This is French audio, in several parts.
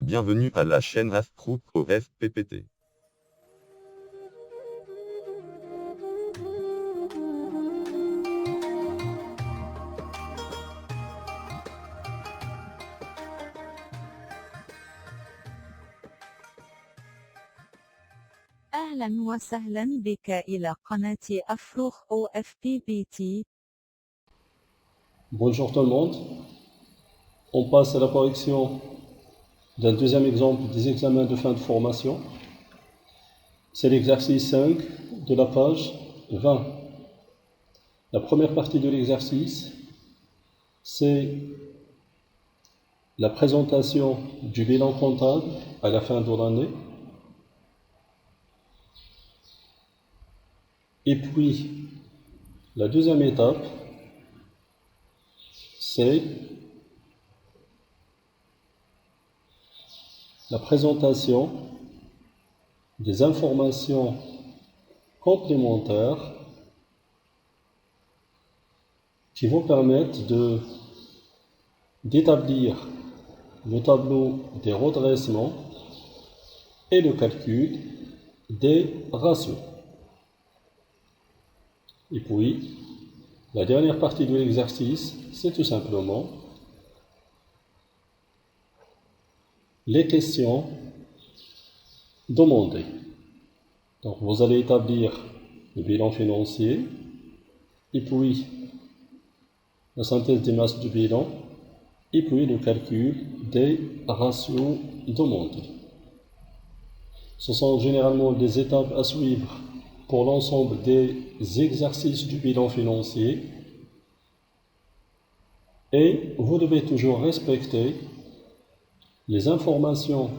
Bienvenue à la chaîne Astroop OSPPT. أهلا وسهلا بك إلى قناة أفروخ OFPPT. Bonjour tout le monde. On passe à la correction d'un deuxième exemple des examens de fin de formation. C'est l'exercice 5 de la page 20. La première partie de l'exercice, c'est la présentation du bilan comptable à la fin de l'année. Et puis, la deuxième étape, c'est la présentation des informations complémentaires qui vont permettre d'établir le tableau des redressements et le calcul des ratios. Et puis, la dernière partie de l'exercice, c'est tout simplement les questions demandées. Donc, vous allez établir le bilan financier, et puis la synthèse des masses du bilan, et puis le calcul des ratios demandés. Ce sont généralement des étapes à suivre pour l'ensemble des exercices du bilan financier, et vous devez toujours respecter les informations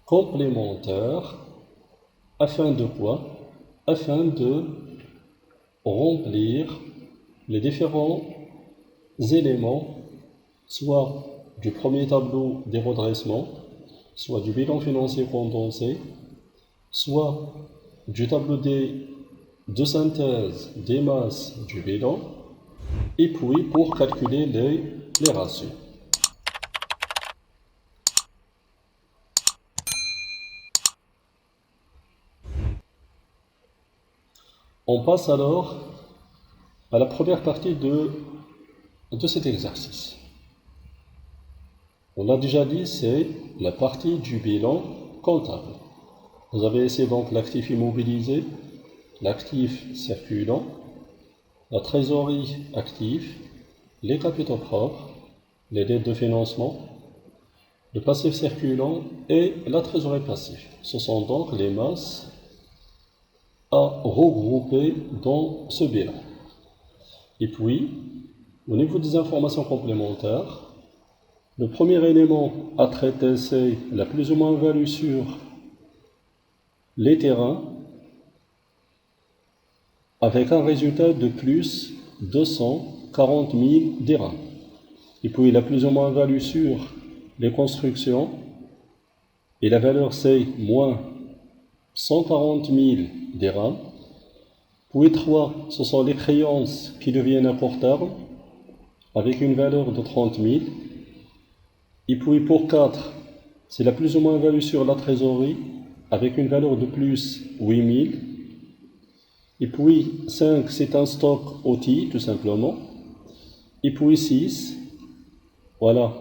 complémentaires afin de quoi? Afin de remplir les différents éléments, soit du premier tableau des redressements, soit du bilan financier condensé, soit du tableau de synthèse des masses du bilan, et puis pour calculer les ratios. On passe alors à la première partie de cet exercice. On l'a déjà dit, c'est la partie du bilan comptable. Vous avez ici donc l'actif immobilisé, l'actif circulant, la trésorerie active, les capitaux propres, les dettes de financement, le passif circulant et la trésorerie passive. Ce sont donc les masses à regrouper dans ce bilan. Et puis, au niveau des informations complémentaires, le premier élément à traiter, c'est la plus ou moins value sur les terrains avec un résultat de plus 240 000 dirhams. Et puis la plus ou moins value sur les constructions, et la valeur c'est moins 140 000 dirhams. Puis 3, ce sont les créances qui deviennent à court terme avec une valeur de 30 000. Et puis pour 4, c'est la plus ou moins value sur la trésorerie avec une valeur de plus 8 000. Et puis 5, c'est un stock outil tout simplement. Et puis 6, voilà,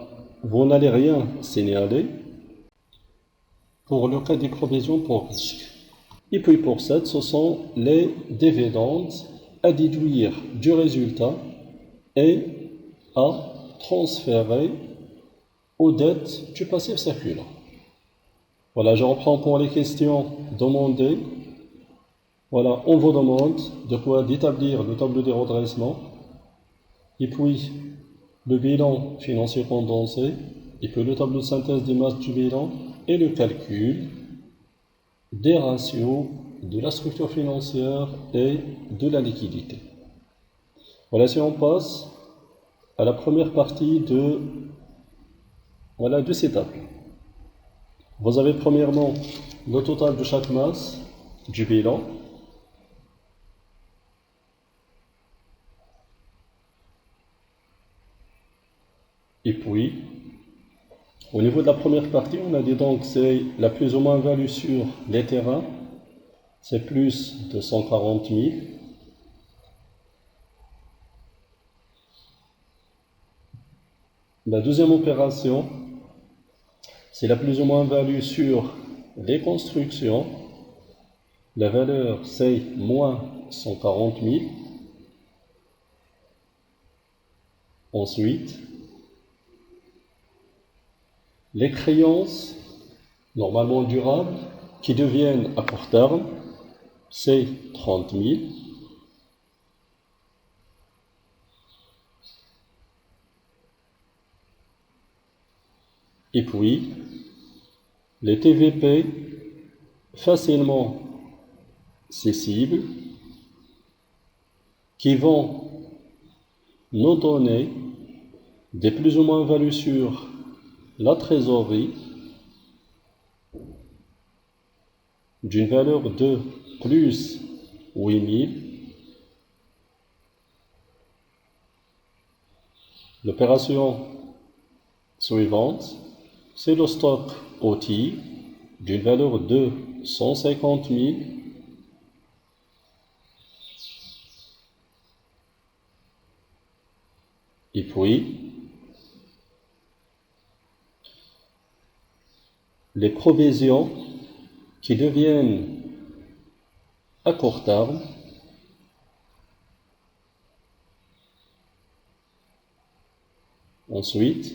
vous n'allez rien signaler pour le cas des provisions pour risque. Et puis pour 7, ce sont les dividendes à déduire du résultat et à transférer aux dettes du passif circulant. Voilà, je reprends pour les questions demandées. Voilà, on vous demande de quoi d'établir le tableau des redressements, et puis le bilan financier condensé, et puis le tableau de synthèse des masses du bilan, et le calcul des ratios de la structure financière et de la liquidité. Voilà, si on passe à la première partie de ces tableaux. Vous avez premièrement le total de chaque masse du bilan. Et puis, Au niveau de la première partie, on a dit donc c'est la plus ou moins value sur les terrains, c'est plus de 140 000. La deuxième opération, c'est la plus ou moins value sur les constructions. La valeur, c'est moins 140 000. Ensuite, les créances, normalement durables, qui deviennent à court terme, c'est 30 000. Et puis, les TVP facilement cessibles, qui vont nous donner des plus ou moins values sur la trésorerie d'une valeur de plus 8 000. L'opération suivante, c'est le stock OT d'une valeur de 150 000. Et puis, les provisions qui deviennent à court terme. Ensuite,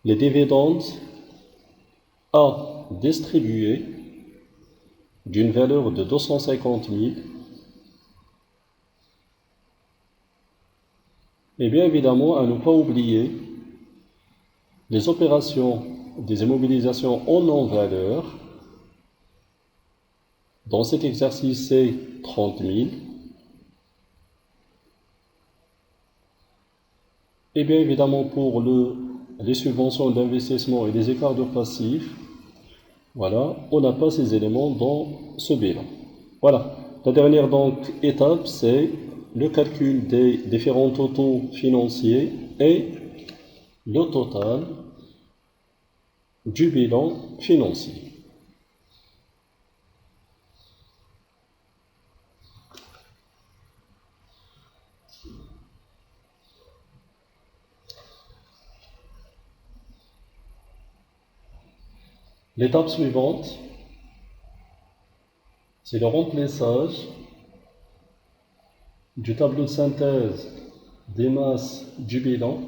les dividendes à distribuer d'une valeur de 250 000. Et bien évidemment, à ne pas oublier les opérations des immobilisations en non-valeur. Dans cet exercice, c'est 30 000. Et bien évidemment, pour les subventions d'investissement et les écarts de passifs, voilà, on n'a pas ces éléments dans ce bilan. Voilà. La dernière donc étape, c'est le calcul des différents totaux financiers et le total du bilan financier. L'étape suivante, c'est le remplissage du tableau de synthèse des masses du bilan.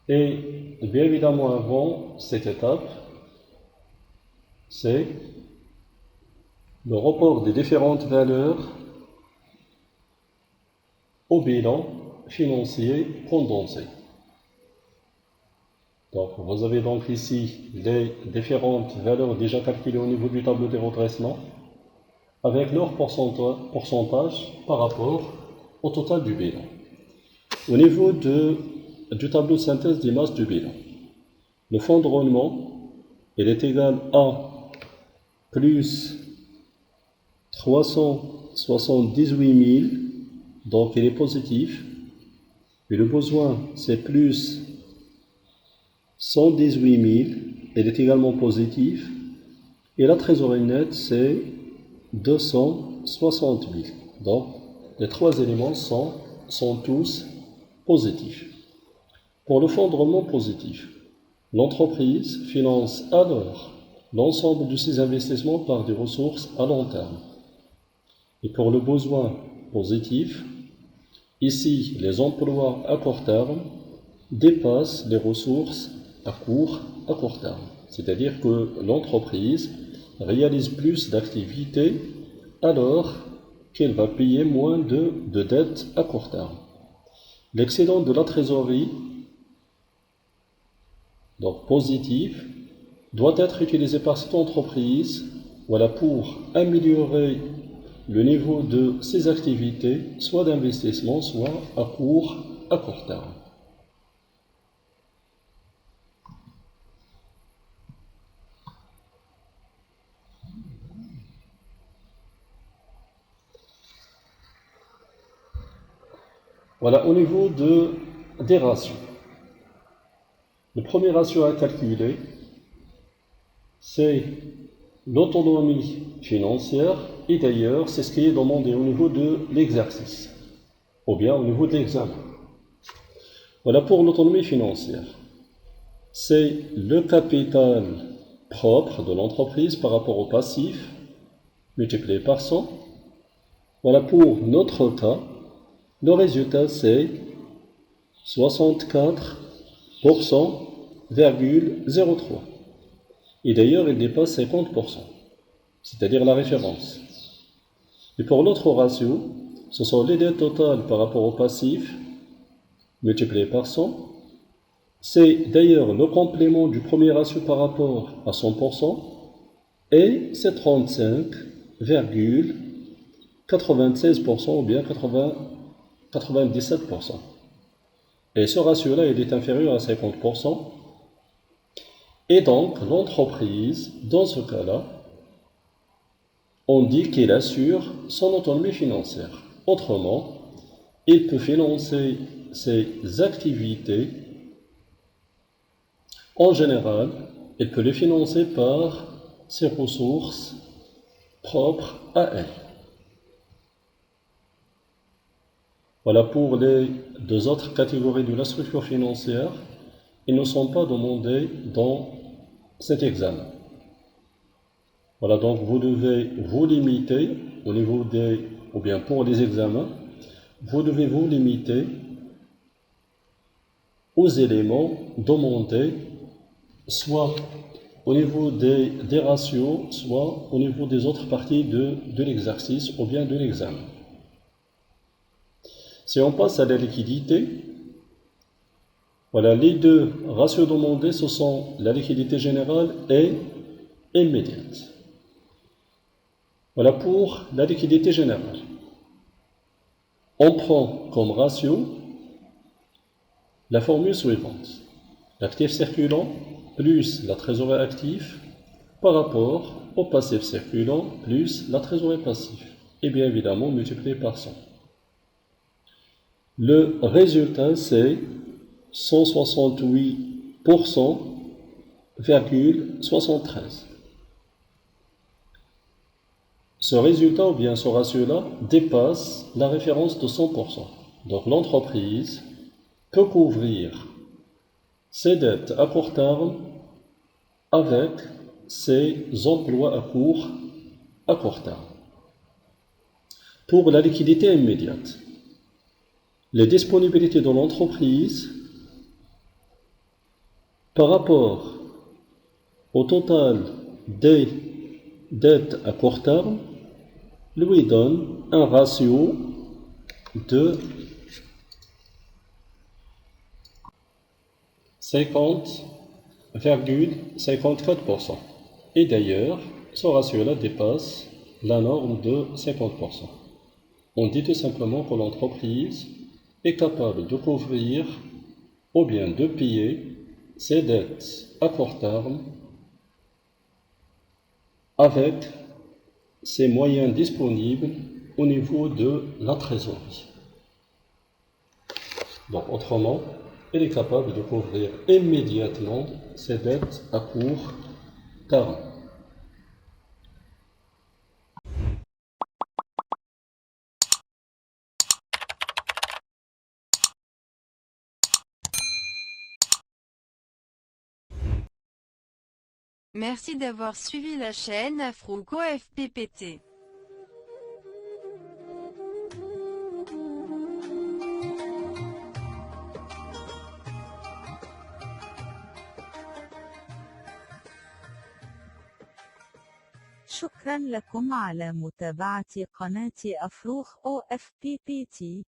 Et bien évidemment, avant cette étape, c'est le report des différentes valeurs au bilan financier condensé. Donc, vous avez donc ici les différentes valeurs déjà calculées au niveau du tableau de redressement avec leur pourcentage par rapport au total du bilan. Au niveau du tableau de synthèse des masses du bilan, le fonds de rendement, il est égal à plus 378 000, donc il est positif, et le besoin c'est plus 118 000, il est également positif, et la trésorerie nette c'est 260 000. Donc les trois éléments sont tous positifs. Pour le fonds de rendement positif, l'entreprise finance alors l'ensemble de ses investissements par des ressources à long terme. Et pour le besoin positif, ici les emplois à court terme dépassent les ressources à court terme. C'est-à-dire que l'entreprise réalise plus d'activités alors qu'elle va payer moins de dettes à court terme. L'excédent de la trésorerie, donc positif, doit être utilisé par cette entreprise, voilà, pour améliorer le niveau de ses activités, soit d'investissement, soit à court terme. Voilà, au niveau des ratios. Le premier ratio à calculer, c'est l'autonomie financière, et d'ailleurs, c'est ce qui est demandé au niveau de l'exercice, ou bien au niveau de l'examen. Voilà pour l'autonomie financière. C'est le capital propre de l'entreprise par rapport au passif, multiplié par 100. Voilà pour notre cas, le résultat c'est 64,03. Et d'ailleurs, il dépasse 50%, c'est-à-dire la référence. Et pour l'autre ratio, ce sont les dettes totales par rapport au passif, multiplié par 100. C'est d'ailleurs le complément du premier ratio par rapport à 100%, et c'est 35,96% ou bien 97%. Et ce ratio-là, il est inférieur à 50%. Et donc, l'entreprise, dans ce cas-là, on dit qu'il assure son autonomie financière. Autrement, il peut financer ses activités. En général, il peut les financer par ses ressources propres à elle. Voilà pour les deux autres catégories de la structure financière. Ils ne sont pas demandés dans cet examen. Voilà, donc vous devez vous limiter au niveau ou bien pour les examens, vous devez vous limiter aux éléments demandés, soit au niveau des ratios, soit au niveau des autres parties de l'exercice ou bien de l'examen. Si on passe à la liquidité, voilà, les deux ratios demandés, ce sont la liquidité générale et immédiate. Voilà pour la liquidité générale. On prend comme ratio la formule suivante. L'actif circulant plus la trésorerie active par rapport au passif circulant plus la trésorerie passive. Et bien évidemment multiplié par 100. Le résultat c'est 168,73. Ce résultat ou bien ce ratio-là dépasse la référence de 100%. Donc l'entreprise peut couvrir ses dettes à court terme avec ses emplois à court terme. Pour la liquidité immédiate, les disponibilités de l'entreprise par rapport au total des dettes à court terme lui donne un ratio de 50,54%. Et d'ailleurs, ce ratio-là dépasse la norme de 50%. On dit tout simplement que l'entreprise est capable de couvrir ou bien de payer ses dettes à court terme avec ses moyens disponibles au niveau de la trésorerie. Donc autrement, elle est capable de couvrir immédiatement ses dettes à court terme. Merci d'avoir suivi la chaîne Afrouco FPPT. شكرا لكم على متابعة قناة أفروخ OFPPT.